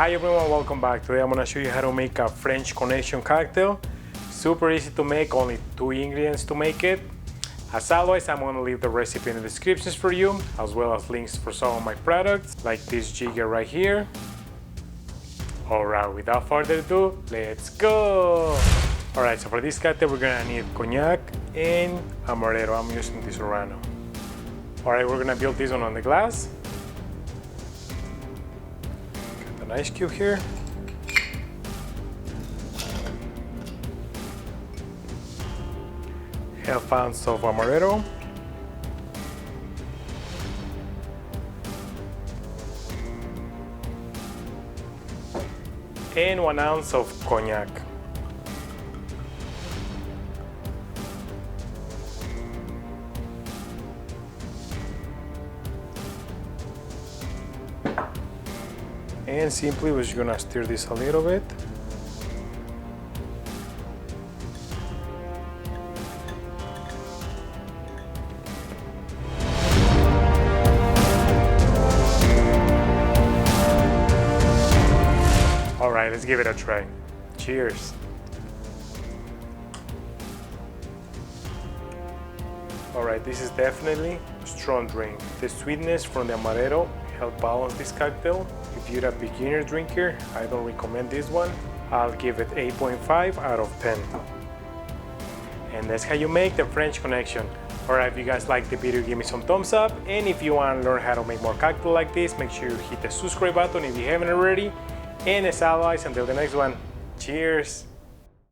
Hi everyone, welcome back. Today I'm gonna show you how to make a French Connection cocktail. Super easy to make, only 2 ingredients to make it. As always, I'm gonna leave the recipe in the descriptions for you, as well as links for some of my products, like this jigger right here. Alright, without further ado, let's go! Alright, so for this cocktail we're gonna need Cognac and Amaretto. I'm using this Orano. Alright, we're gonna build this one on the glass. Got an ice cube here. Half ounce of Amaretto. And 1 ounce of Cognac. And simply we're just gonna stir this a little bit. Alright, let's give it a try. Cheers. Alright, this is definitely a strong drink. The sweetness from the Amaretto help balance this cocktail. If you're a beginner drinker, I don't recommend this one. I'll give it 8.5 out of 10. And that's how you make the French Connection. Alright, if you guys like the video, give me some thumbs up. And if you want to learn how to make more cocktails like this, make sure you hit the subscribe button if you haven't already. And as always, until the next one, cheers!